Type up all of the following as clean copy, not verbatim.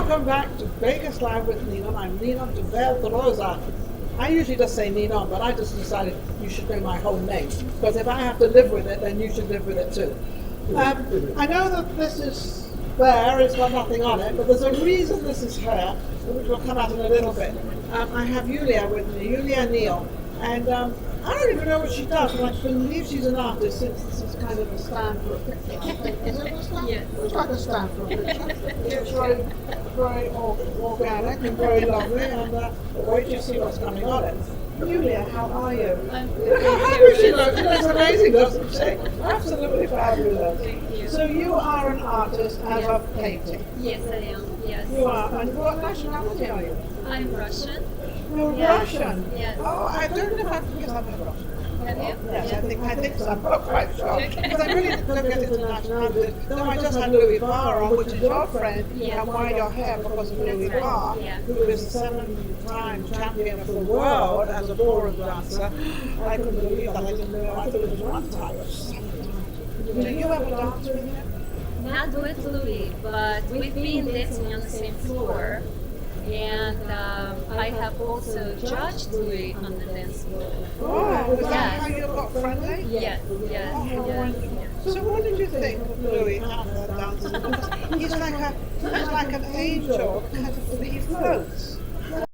Welcome back to Vegas Live with Ninon. I'm Ninon to Pureza. I usually just say Ninon, but I just decided you should know my whole name. Because if I have to live with it, then you should live with it too. I know that this is there, it's got nothing on it, but there's a reason this is her, which will come out in a little bit. I have Eulia with me, Eulia Neal, and I don't even know what she does, but I believe she's an artist since this is kind of a stand for a picture. I think. Is it a stand? Yes. It's like a stand for a picture. It's very organic and very lovely, and wait to see what's coming on it. Eulia, how are you? I'm Look how happy she looks. She looks amazing, doesn't she? Absolutely fabulous. Thank you. So you are an artist as of painting. Yes, I am. Yes. You are. And what nationality are you? I'm Russian. You're Yes. Russian. Yes. Oh, I don't know if I can guess I'm Russian. Have you? Yes, I think so. I'm not quite sure. Okay. Because I really don't get into nationality. No, I just had Louis Barr on, which is your friend, Yeah. and why your hair because of Louis That's right. Barr, Yeah. who is the 7-time champion of the world as a ballroom dancer. I couldn't believe that. I didn't know. I thought it was one time, but 7 times. Do you ever dance with him? Not with Louis, but we've been dancing on the same floor. And I have also judged Louis on the dance floor. Oh, is that Yes. how you got friendly? Yes, yes, Oh, how yes. wonderful. So what did you think of Louis out there dancing? Because he's like an angel, kind of, he floats. Like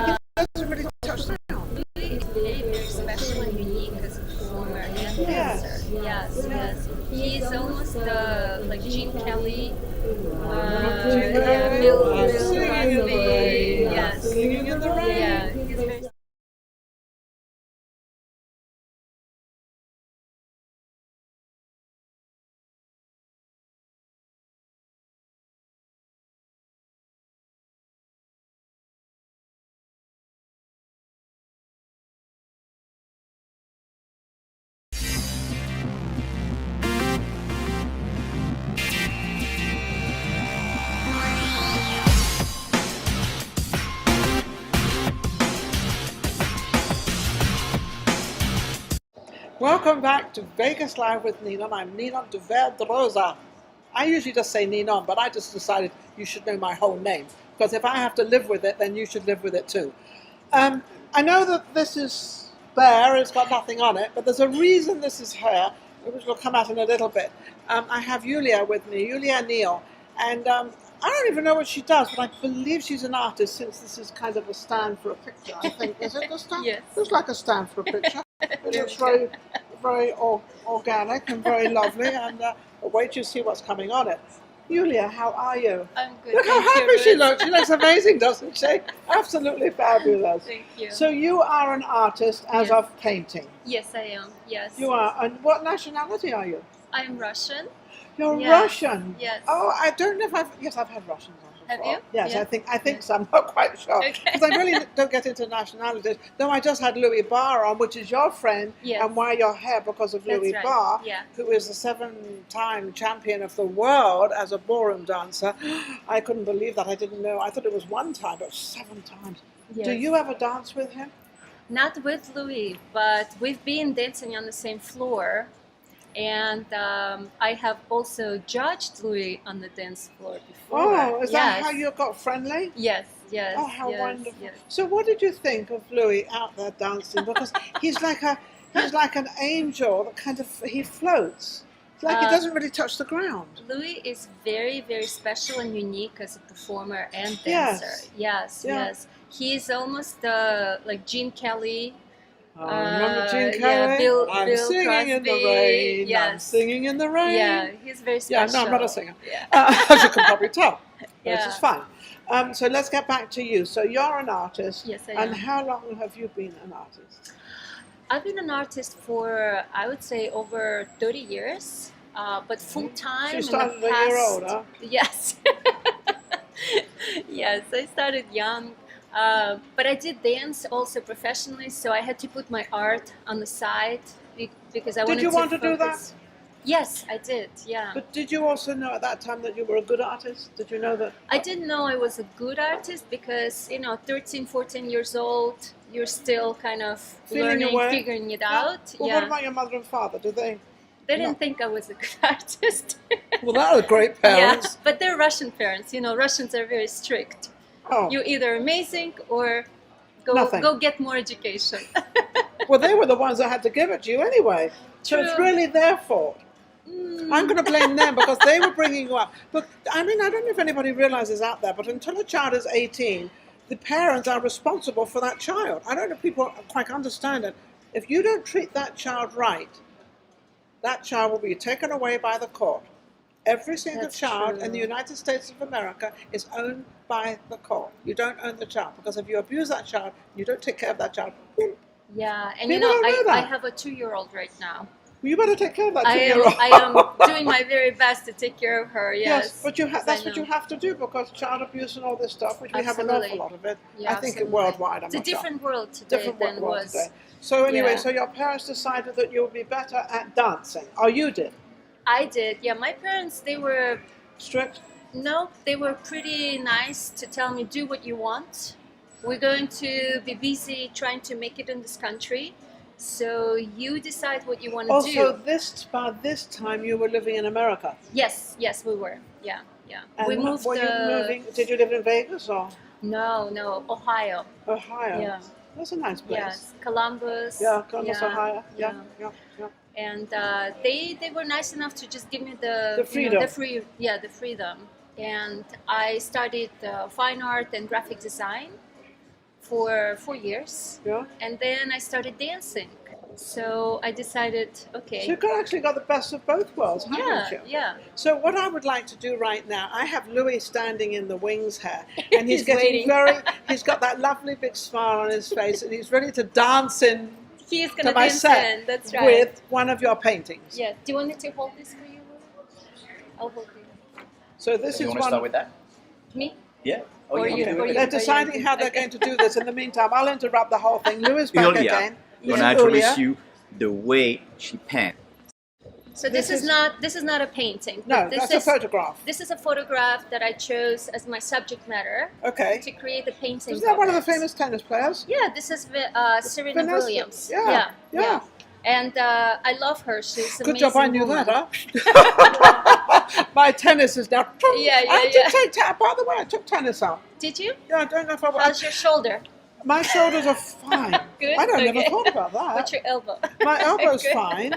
he doesn't really touch the ground. Louis is very, very special and unique as a performer and Yes. dancer. Yes, yes. He is almost like Gene Kelly. Bill I'm singing in the Cosby. rain. I'm Yes. singing in the rain. Yeah, he's very Welcome back to Vegas Live with Ninon. I'm Ninon de Verdrosa. I usually just say Ninon, but I just decided you should know my whole name. Because if I have to live with it, then you should live with it too. I know that this is there, it's got nothing on it, but there's a reason this is her, which will come out in a little bit. I have Eulia with me, Eulia Neal, and I don't even know what she does, but I believe she's an artist since this is kind of a stand for a picture, I think. Is it a stand? Yes. It looks like a stand for a picture. It looks very organic and very lovely, and wait to see what's coming on it. Eulia, how are you? I'm good. Look how Thank you, happy she Ruth. looks. She looks amazing, doesn't she? Absolutely fabulous. Thank you. So you are an artist as Yes. of painting. Yes, I am. Yes. You are. And what nationality are you? I'm Russian. You're Yes. Russian. Yes. Oh, I don't know if I've had Russians on before. Have you? Yes, Yeah. I think so. I'm not quite sure. Okay. Because I really don't get into nationalities. No, I just had Louis Barr on, which is your friend, Yes. and why your hair because of That's Louis right. Barr, Yeah. who is the 7-time champion of the world as a ballroom dancer. I couldn't believe that. I didn't know. I thought it was one time, but 7 times. Yes. Do you ever dance with him? Not with Louis, but we've been dancing on the same floor. And I have also judged Louis on the dance floor before. Oh, is that Yes. how you got friendly? Yes, yes. Oh, how yes, wonderful! Yes. So, what did you think of Louis out there dancing? Because he's like an angel that kind of he floats. It's like he doesn't really touch the ground. Louis is very, very special and unique as a performer and Yes. dancer. Yes, Yeah. yes. He's almost like Gene Kelly. Oh, remember Gene yeah, Kelly? I'm Bill singing in the Cosby, rain. I'm yes. singing in the rain. Yeah, he's very Yeah, special. no, I'm not a singer. Yeah. As you can probably tell. Which Yeah. is fine. So let's get back to you. So you're an artist. Yes, I And am. how long have you been an artist? I've been an artist for, I would say, over 30 years, but full time. So you started in the a past, year old, huh? Yes. Yes, I started young. But I did dance also professionally, so I had to put my art on the side because I wanted to Did you want to do that? focus. Yes, I did, yeah. But did you also know at that time that you were a good artist? Did you know that? I didn't know I was a good artist because, 13, 14 years old, you're still kind of Feeling your learning, way? figuring it Yeah. out. Well, Yeah. what about your mother and father? Did they They No. didn't think I was a good artist. Well, that are great parents. Yeah, but they're Russian parents. You know, Russians are very strict. Oh, You're either amazing or Nothing. go get more education. well, they were the ones that had to give it to you anyway. So it's True. really their fault. I'm going to blame them because they were bringing you up. But I mean, I don't know if anybody realizes out there, but until a child is 18, the parents are responsible for that child. I don't know if people quite understand it. If you don't treat that child right, that child will be taken away by the court. Every single That's child true. in the United States of America is owned by the court. You don't own the child because if you abuse that child, you don't take care of that child. Yeah, and People don't know I that. have a 2-year-old right now. You better take care of that I am 2-year-old. I am doing my very best to take care of her. Yes, But because I that's what know. you have to do because child abuse and all this stuff, which we have an Absolutely. awful lot of it. Yeah, I think absolutely. worldwide. I'm It's a not sure. different world today Different than world was. today. So anyway, Yeah. so your parents decided that you would be better at dancing. Oh, you did. I did. Yeah, my parents, they were pretty nice to tell me, do what you want. We're going to be busy trying to make it in this country. So you decide what you want to Also, do. by this time you were living in America. Yes, we were. Yeah. And We moved. were you moving? Did you live in Vegas or No, Ohio. Ohio? Yeah. That's a nice place. Yes, Columbus. Yeah, Columbus, Ohio. Yeah. And they were nice enough to just give me the freedom. The freedom. And I studied fine art and graphic design for 4 years, Yeah. and then I started dancing. So I decided, okay, So you actually got the best of both worlds, haven't you? yeah. So what I would like to do right now, I have Louis standing in the wings here, and he's He's getting waiting. he's got that lovely big smile on his face, and he's ready to dance in He's to gonna my dance set in. That's right. with one of your paintings. Yeah. Do you want me to hold this for you? I'll hold it. So this You is want to start one. with that? Me? Yeah. Oh, Or you you- want to or do you- it? They're deciding how they're going to do this. In the meantime, I'll interrupt the whole thing. Louis back Eulia, again. I'm gonna introduce Eulia. you the way she paints. So This this is not a painting. No, but this that's a is photograph. this is a photograph that I chose as my subject matter Okay. to create a painting. Isn't that one of the it. famous tennis players? Yeah, this is Serena Vanessa. Williams. Yeah. And I love her. She's an Good amazing job I knew woman. that, huh? My tennis is now. Yeah, I did take by the way, I took tennis out. Did you? Yeah, I don't know if I How's your shoulder? My shoulders are fine. Good? I never Okay. thought about that. What's your elbow? My elbow's Good. fine.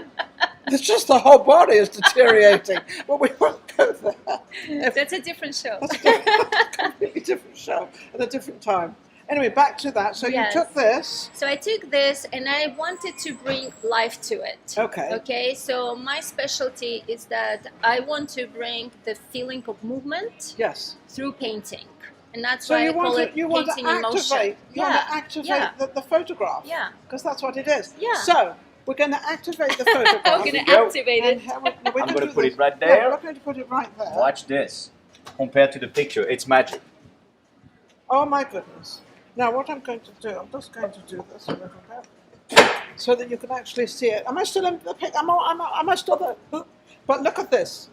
It's just the whole body is deteriorating. But we won't go there. That's a different show. That's a completely different show at a different time. Anyway, back to that. So Yes. you took this. So I took this and I wanted to bring life to it. Okay. Okay, so my specialty is that I want to bring the feeling of movement Yes. through painting. And that's So why I you call it you want to painting in motion. activate. You want to activate the photograph. Yeah. Because that's what it is. Yeah. So we're going to activate the photograph. I'm going to go. activate And it. how we're I'm gonna gonna do put this. it right Yeah, there. we're going to put it right there. Watch this. Compared to the picture, it's magic. Oh my goodness. Now what I'm going to do, I'm just going to do this a little bit so that you can actually see it. Am I still in the pic? Am I still there? But look at this.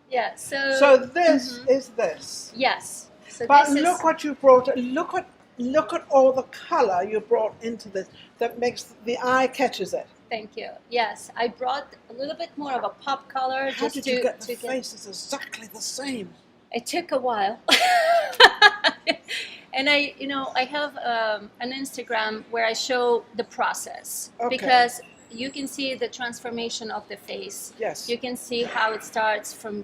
Yeah, so... So this is this. Yes. So But this look is... what you brought. Look at all the color you brought into this that makes the eye catches it. Thank you. Yes, I brought a little bit more of a pop color. How just did to, you get the to faces exactly the same? It took a while. And I have an Instagram where I show the process. Okay. Because you can see the transformation of the face. Yes. You can see how it starts from,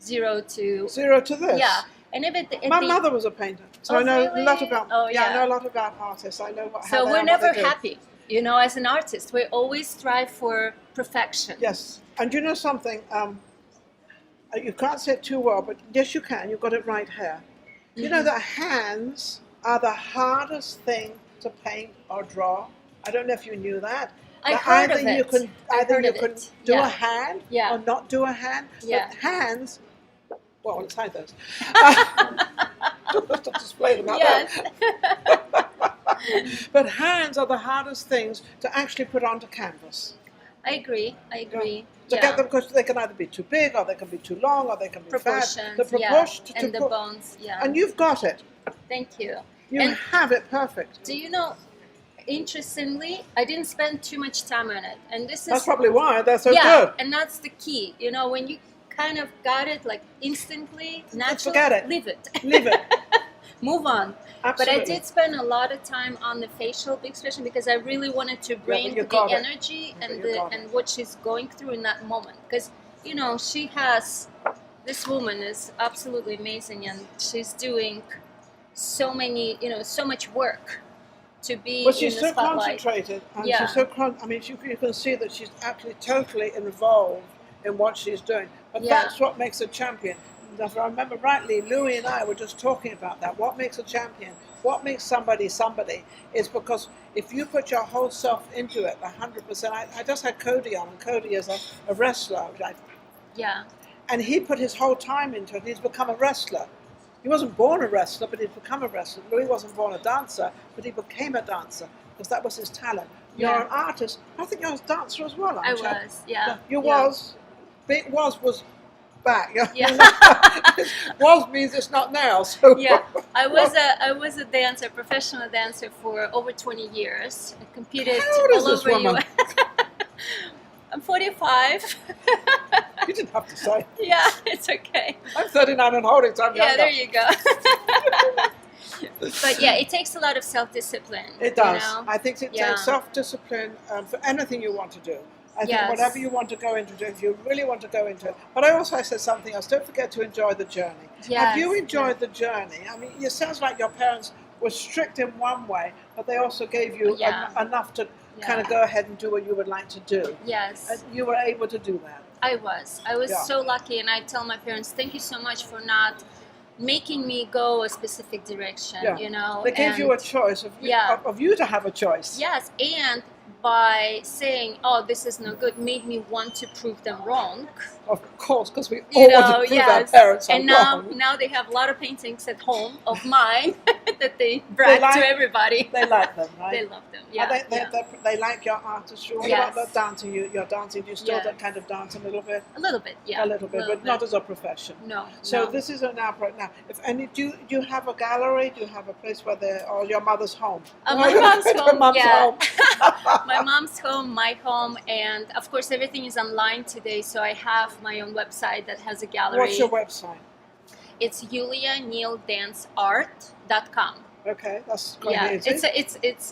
zero to... Zero to this. Yeah. And if it... My mother was a painter, so Oh, I know really? a lot about. Oh, I yeah. know a lot about artists. I know how So they we're are, never what they do. happy. As an artist, we always strive for perfection. Yes, and you know something? You can't say it too well, but yes, you can. You've got it right here. You know that hands are the hardest thing to paint or draw. I don't know if you knew that. I That heard either of you it. can I either heard you of can it. do Yeah. a hand Yeah. or not do a hand. Yeah. But hands, well, let's hide those. Just display them out there. Yes. But hands are the hardest things to actually put onto canvas. I agree. To get them, because they can either be too big, or they can be too long, or they can be fat. Proportions, The proportion to and the put- bones, And you've got it. Thank you. You And- have it perfect. Do you know, interestingly, I didn't spend too much time on it, and this is That's probably why they're so yeah, good. and that's the key. You know, when you kind of got it like instantly, natural, Forget it. leave it, Leave it. move on. Absolutely. But I did spend a lot of time on the facial expression because I really wanted to bring you the got it. energy But and you got and what she's going through in that moment. Because you know, this woman is absolutely amazing, and she's doing so many, you know, so much work to be But she's in the so spotlight. concentrated, and Yeah. she's so I mean, you can see that she's actually totally involved in what she's doing. But Yeah. that's what makes a champion. And if I remember rightly, Louis and I were just talking about that. What makes a champion? What makes somebody somebody is because if you put your whole self into it, 100%. I just had Cody on, and Cody is a wrestler, Yeah, and he put his whole time into it. He's become a wrestler. He wasn't born a wrestler, but he's become a wrestler. Louis wasn't born a dancer, but he became a dancer because that was his talent. You're Yeah. an artist. I think you're a dancer as well, aren't I you? was. Yeah, You yeah. was. Big was back. Yeah. Was means it's not now. So Yeah, I was a dancer, professional dancer for over 20 years. I competed How old is all this over woman? I'm 45. You didn't have to say. Yeah, it's okay. I'm 39 and holding, so I'm Yeah, younger. there you go. But yeah, it takes a lot of self-discipline. It does. You know? I think it Yeah. takes self-discipline for anything you want to do. I think Yes. whatever you want to go into, if you really want to go into it. But I also said something else. Don't forget to enjoy the journey. Have you Yes, enjoyed the journey? I mean, it sounds like your parents were strict in one way, but they also gave you Yeah. enough to kind of Yeah. go ahead and do what you would like to do. Yes. And you were able to do that. I was Yeah. so lucky, and I tell my parents, thank you so much for not making me go a specific direction. Yeah. You know, They gave you a and- choice Yeah. of you to have a choice. Yes, and by saying, "Oh, this is no good," made me want to prove them wrong. Of course, because we You all know, want to prove yes. our parents are And now wrong. they have a lot of paintings at home of mine that they brag like- to everybody. They like them, right? They love them. Yeah, They like your artistry. What Yes. about the dancing? You're dancing. Do you still Yeah. kind of dance a little bit? a little bit. Yeah, A little bit, but not as a profession. No. So no. this is an outbreak now. If any, do you have a gallery? Do you have a place where or your mother's home? My mom's Your home. mum's Yeah. home. My mom's home, my home, and of course everything is online today. So I have my own website that has a gallery. What's your website? It's eulianealdanceart.com. Okay, that's quite Yeah, easy. it's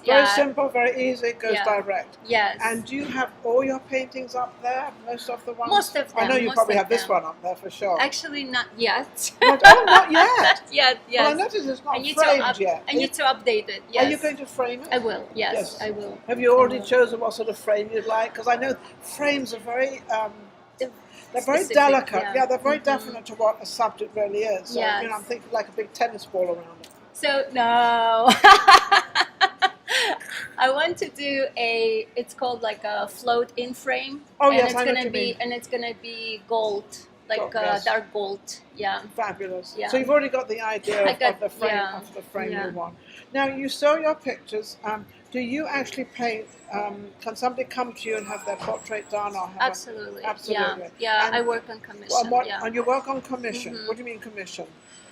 Very yeah. simple, very easy. It goes Yeah. direct. Yes. And do you have all your paintings up there? Most of the ones. Most of I know them, you most probably of have this them. one up there for sure. Actually, not yet. Not yet. Not yet. Yes. Well, I noticed it's not I need framed to yet. I need to update it. Yes. Are you going to frame it? I will. Yes, Yes. I will. Have you already I will. chosen what sort of frame you'd like? Because I know frames are very, they're very Specific, delicate. yeah. They're very Mhm. definite to what a subject really is. So, Yes. I'm thinking like a big tennis ball around it. So no. I want to do it's called like a float in frame. Oh, and yes, it's I know gonna what you be mean. and it's gonna be gold, like Gold, yes. dark gold. Yeah. Fabulous. Yeah. So you've already got the idea I of got- the frame, yeah, of the frame yeah. you want. Now you sell your pictures. Do you actually paint? Can somebody come to you and have their portrait done, or have Absolutely. Absolutely. Yeah. And- I work on commission. and you work on commission? Mhm. What do you mean commission?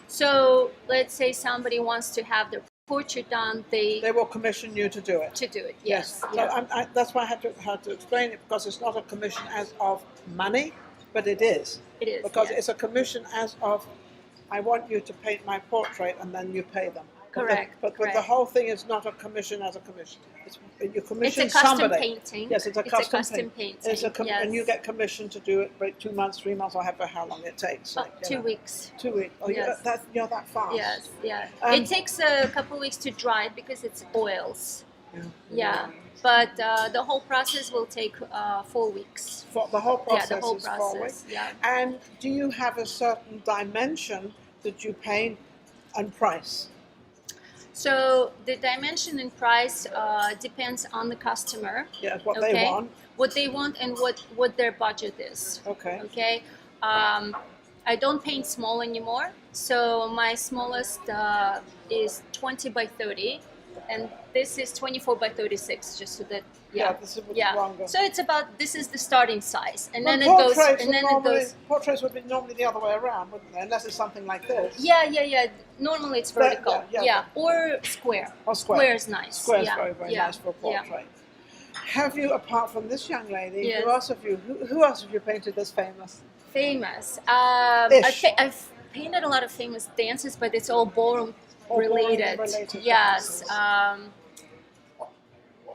So let's say somebody wants to have their portrait done, They will commission you to do it. to do it. Yes. So Yeah. that's why I had to explain it, because it's not a commission as of money, but it is. It is. Because yes. it's a commission as of, I want you to paint my portrait, and then you pay them. Correct, But the correct. whole thing is not a commission as a commission. You It's commission a custom somebody. painting. Yes, it's a custom painting. It's yes. and you get commission to do it for 2 months, 3 months, or however how long it takes. Like, you 2 know. weeks. 2 weeks. Oh, Yes. you're that fast. Yes, yeah. Um, It takes a couple weeks to dry because it's oils. Yeah. Yeah, but the whole process will take 4 weeks. For the whole process Yeah, the whole is 4 process. weeks. Yeah. And do you have a certain dimension that you paint and price? So the dimension and price depends on the customer, Yes, what Okay. they want. what they want, and what their budget is. Okay. Okay. I don't paint small anymore, so my smallest is 20 by 30, and this is 24 by 36, just so that this is longer. So it's about, this is the starting size, and Well, then it goes, portraits and then would it normally- goes. Portraits would be normally the other way around, wouldn't they? Unless it's something like this. Yeah. Normally it's vertical. yeah. Or square. Or square. Square is nice. Square's yeah. very nice for a portrait. Yeah. Have you, apart from this young lady, Yes. who else have you painted that's famous? Famous. Ish. I've painted a lot of famous dances, but it's all ballroom All ballroom related. related Yes. dances.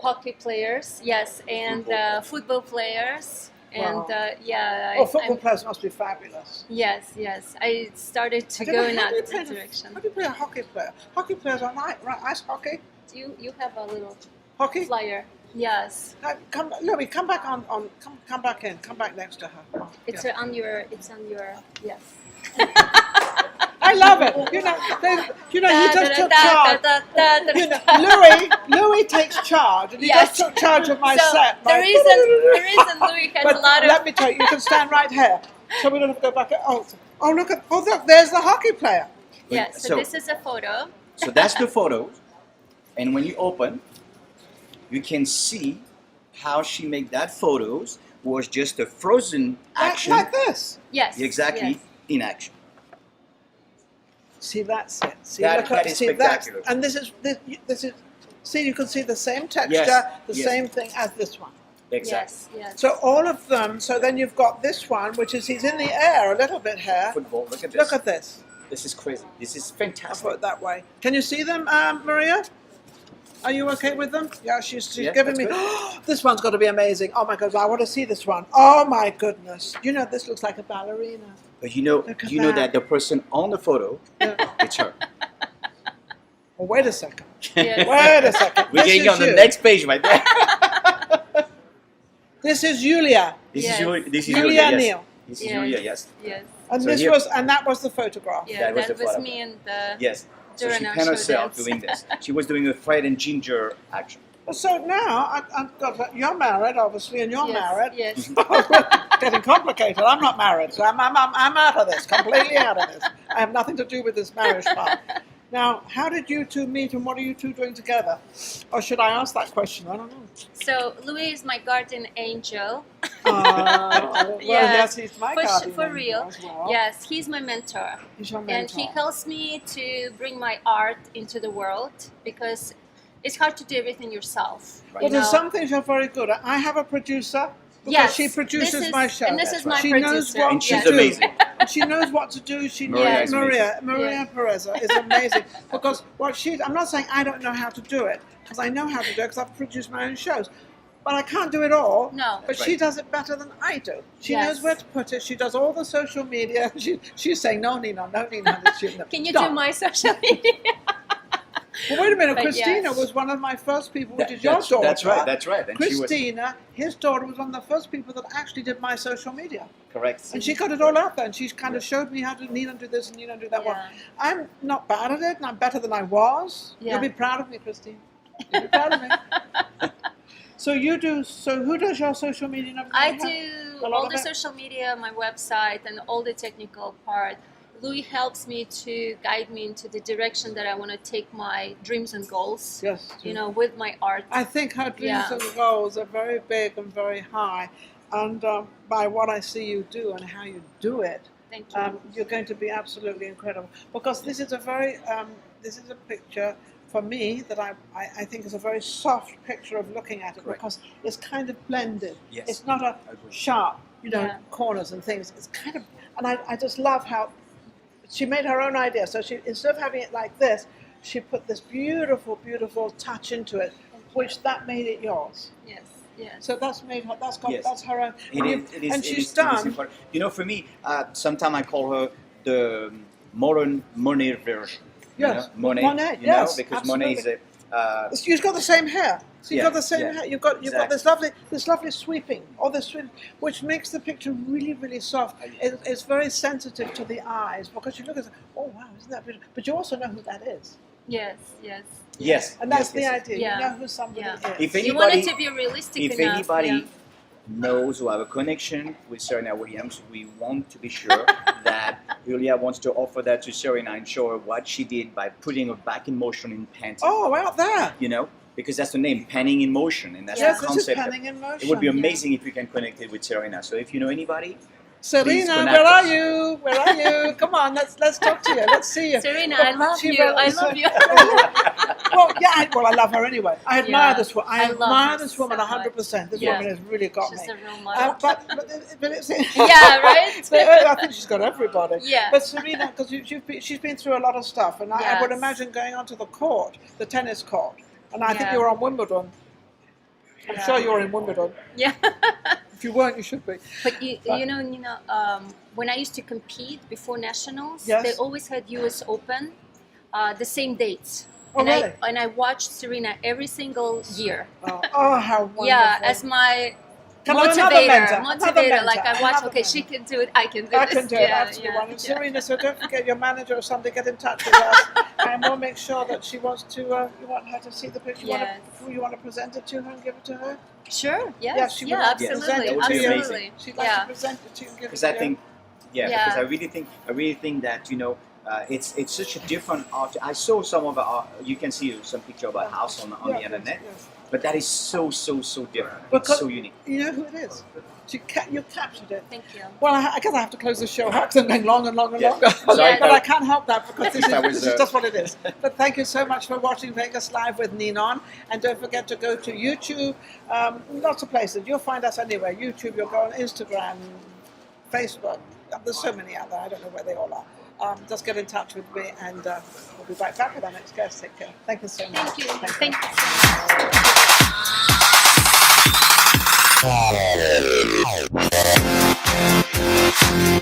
Hockey players, yes, and football players, and Wow. Football players must be fabulous. Yes. I started to I don't go know, in how do you that paint direction. How do you play a hockey player? Hockey players are ice hockey. You have a little Hockey. flyer. Yes, Louis, come back come back in. Come back next to her. it's Yeah. on your. Yes. I love it. You know, he just took charge. You know, Louis takes charge, and he Yes. just took charge of my So set. the reason Louis has But a lot let of. me tell you, you can stand right here, so we don't have to go back. Look, there's the hockey player. Yes, so this is a photo. So that's the photo, and when you open, you can see how she made that photos was just a frozen action, Like this. Yes. exactly Yes. in action. See, that's it. See, That is spectacular. And this is. See, you can see the same texture, Yes, the yes. same thing as this one. Exactly. Yes. So all of them. So then you've got this one, which is he's in the air a little bit here. Football. Look at this. Look at this. This is crazy. This is I'll fantastic. put it that way. Can you see them, Maria? Are you okay with them? Yeah, she's Yeah, giving that's me. good. This one's got to be amazing. Oh my God, I want to see this one. Oh my goodness. You know, this looks like a ballerina. But you know, Look at you know that. that the person on the photo, Yeah. it's her. Well, wait a second. Yes. Wait a second. We're This getting is on the you. next page right there. This is Eulia. This Yes. is Eulia. This is Eulia Eulia. Yes. Neal. This is Yes. Eulia. Yes. Yes. And So this here- was, and that was the photograph. Yeah, That was that the was photo. me and the. Yes. So During she our penned show herself dance. doing this. She was doing a Fred and Ginger action. So now, you're married, obviously, and you're Yes. married. Yes. Getting complicated. I'm not married, so I'm out of this, completely out of this. I have nothing to do with this marriage part. Now, how did you two meet, and what are you two doing together? Or should I ask that question? I don't know. So Louis is my guardian angel. Well, yes, he's my guardian For angel real. as well. Yes, he's my mentor. He's your And mentor. he helps me to bring my art into the world because it's hard to do everything yourself. Right. Well, you there's know? some things you're very good at. I have a producer because Yes, she produces this is- my show. and this is my she knows producer. what And she's to do. amazing. And she knows what to do. She Maria knows is Maria amazing. Pureza is amazing because what she. I'm not saying I don't know how to do it because I know how to do it because I've produced my own shows. But I can't do it all. No. But she does it better than I do. She Yes. knows where to put it. She does all the social media. She's saying, no, Nino, no, Nino. Can you Stop. do my social media? Well, wait a minute. But Christina yes. was one of my first people who did your That's daughter. That's right. And she was Christina, his daughter, was one of the first people that actually did my social media. correct. And she got it all out there, and she's kind of showed me how to Nino do this and Nino do that one. Yeah. I'm not bad at it, and I'm better than I was. Yeah. You'll be proud of me, Christine. You'll be proud of me. So you do. So who does your social media and everything? I A do lot all of the it? social media, my website, and all the technical part. Louis helps me to guide me into the direction that I want to take my dreams and goals. Yes. You know, with my art. I think her dreams Yeah. and goals are very big and very high, and by what I see you do and how you do it, Thank you. you're going to be absolutely incredible. Because this is a very, this is a picture for me that I think is a very soft picture of looking at it Correct. because it's kind of blended. Yes. It's not a Agree. sharp, Yeah. corners and things. It's kind of, and I just love how she made her own idea. So she, instead of having it like this, she put this beautiful, beautiful touch into it, which that made it yours. Yes. Yes. So that's made her. That's got. Yes. That's her own. It is, it is, and it she's is, it is done. important. You know, for me, sometimes I call her the modern Monet version. You Yes, know? Monet. Monet, You know, yes, because Monet is a. You've got the same hair. So you've Yeah, got the same yeah, hair. You've got exactly. this lovely sweeping, or this sweeping, which makes the picture really, really soft. It's very sensitive to the eyes because you look at it, oh wow, isn't that beautiful? But you also know who that is, Yes. Yes. Yes. and that's yes, the yes. idea. Yeah. You know who somebody Yeah. is. If You want it anybody, to be realistic if enough. anybody yeah. knows or have a connection with Serena Williams, we want to be sure that Eulia wants to offer that to Serena and show her what she did by putting her back in motion in painting. Oh, out there. You know, because that's the name, penning in motion, and that's Yes, the this is concept. penning in motion. It would be amazing if you can connect it with Serena. So if you know anybody, Serena, connect where are us. you? Where are you? Come on, let's talk to you. Let's see you. Serena, Well, I love she you. wrote I this, love you. Well, yeah, I love her anyway. I admire Yeah, this woman. I I love admire her this woman so 100%. This Yeah. woman has really got She's me. a real model. But it's Yeah, right? I think she's got everybody. Yeah. But Serena, because she's been through a lot of stuff, and I would Yes. imagine going onto the court, the tennis court, and I think Yeah. you were on Wimbledon. I'm Yeah. sure you were in Wimbledon. Yeah. If you weren't, you should be. But you know, Nina, when I used to compete before nationals, Yes. they always had U.S. Open, the same dates. Oh, and really? I watched Serena every single year. Oh, how wonderful. Yeah, as my Can I have another mentor? motivator. Another Like I mentor, watch. another Okay, she mentor. can do it. I can do I this. can do it, Yeah, absolutely. yeah, And yeah. Serena, so don't forget your manager or somebody get in touch with us, and we'll make sure that she wants to. You want her to see the picture. Yes. You want to present it to her and give it to her. Sure. Yes. Yeah, she would Yeah. like to present Absolutely. it would be amazing. Absolutely. She'd like to Yeah. present it to you and give it because to I you. think, Yeah. because I really think that, you know, it's such a different art. I saw some of our, you can see some picture of our house on the Yeah, internet, yes. but that is so different. Because- It's so unique. You know who it is? You captured it. Thank you. Well, I guess I have to close the show. It's going long and long and Yeah. longer. Sorry, But I can't help that because this If I was, is just what it is. But thank you so much for watching Vegas Live with Ninon. And don't forget to go to YouTube. Lots of places. You'll find us anywhere. YouTube, you'll go on Instagram, Facebook. There's so many out there. I don't know where they all are. Just get in touch with me and we'll be right back with our next guest. Take care. Thank you so much. Thank you. Thank you. Thank you so much.